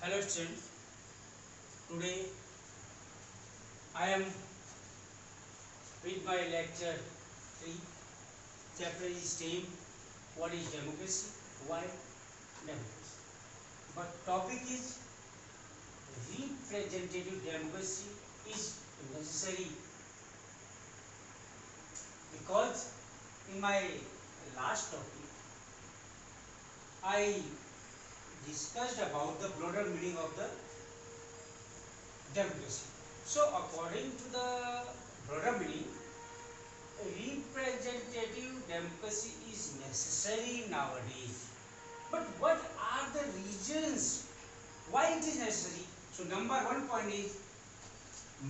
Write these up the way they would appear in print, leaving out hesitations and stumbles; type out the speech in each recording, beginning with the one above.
Hello students, today I am with my lecture 3. Chapter is name what is democracy, why democracy. But topic is representative democracy is necessary because in my last topic I discussed about the broader meaning of the democracy. So according to the broader meaning, representative democracy is necessary nowadays. But what are the reasons why it is necessary? So number one point is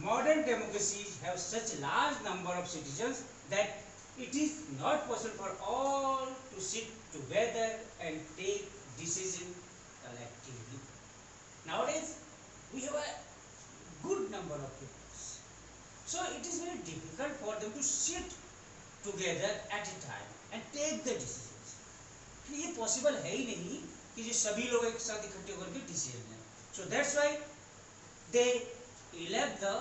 modern democracies have such large number of citizens that it is not possible for all to sit together and take decision collectively. Nowadays we have a good number of people. So it is very difficult for them to sit together at a time and take the decisions. ये possible है ही नहीं कि जो सभी लोग एक साथ इकट्ठे होकर के decision लें. So that's why they elect the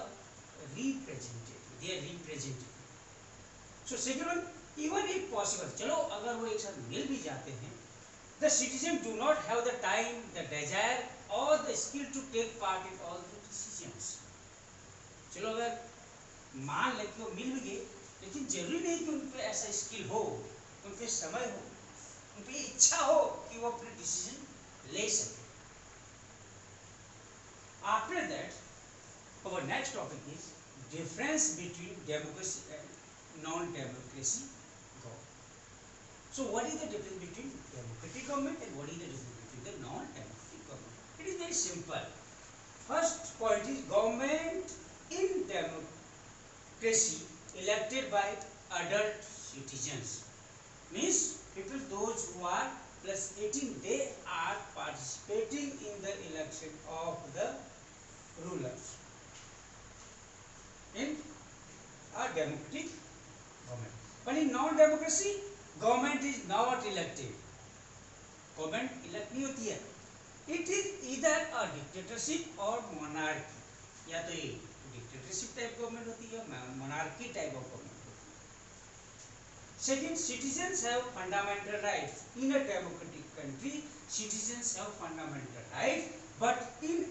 representative, their representative. So second one, even if possible, चलो अगर वो एक साथ मिल भी जाते हैं, the citizens do not have the time, the desire or the skill to take part in all the decisions. चलो अगर मान ले कि वो मिल भी गए, लेकिन जरूरी नहीं कि उन पे ऐसा स्किल हो, उन पे समय हो, उन पे इच्छा हो कि वो अपने डिसीजन ले सके. After that, our next topic is difference between democracy and non-democracy government. So what is the difference between democratic government and what is the difference between the non-democratic government? It is very simple. First point is government in democracy elected by adult citizens, means people those who are plus 18, they are participating in the election of the rulers in a democratic government. But in non-democracy, government is not elected. Government elect नहीं होती है. It is either a dictatorship or monarchy. या तो ये dictatorship type government होती है, monarchy type of government होती है. Second, citizens have fundamental rights. In a democratic country, citizens have fundamental rights, but in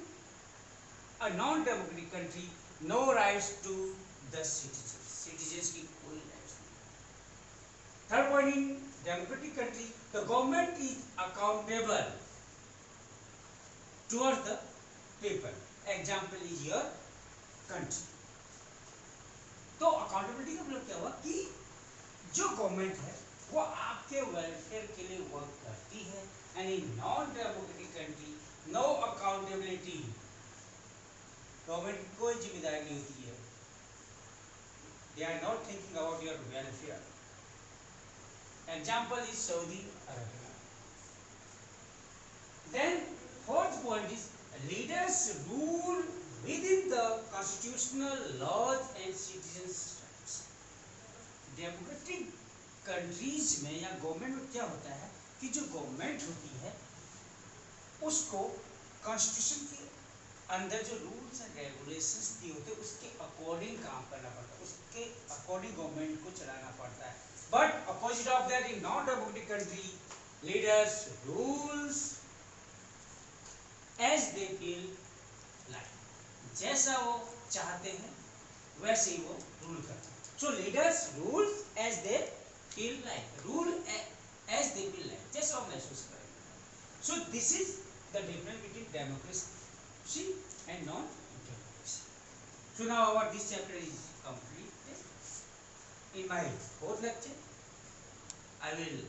a non-democratic country, no rights to the citizens. Citizens की कोई rights नहीं. Third point, in democratic country, the government is accountable towards the people. Example is your country. तो accountability का मतलब क्या हुआ कि जो गवर्नमेंट है वो आपके वेलफेयर के लिए वर्क करती है. And in non democratic country no accountability. Government की कोई जिम्मेदारी नहीं होती है. They are not thinking about your welfare. Example is Saudi Arabia. Then fourth point is leaders rule within the constitutional laws and citizens rights. Democratic countries में या government में क्या होता है कि जो गवर्नमेंट होती है उसको कॉन्स्टिट्यूशन के अंदर जो रूल्स एंड रेगुलेशंस दिए होते हैं उसके अकॉर्डिंग काम करना पड़ता है, उसके अकॉर्डिंग गवर्नमेंट को चलाना पड़ता है. But opposite of that, in non democratic country leaders rules as they feel like. जैसा वो चाहते हैं वैसे ही वो रूल करते हैं. So leaders rule as they feel like. Rule as they feel like. जैसा वो महसूस करेंगे. So this is the difference between democracy and non-democracy. So now our this chapter is complete. In my fourth lecture, I will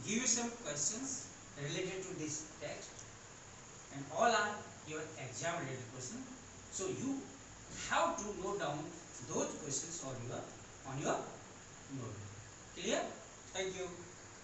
give you some questions related to this text, and all are your exam related questions. So you have to note down those questions on your notebook. Clear? Thank you.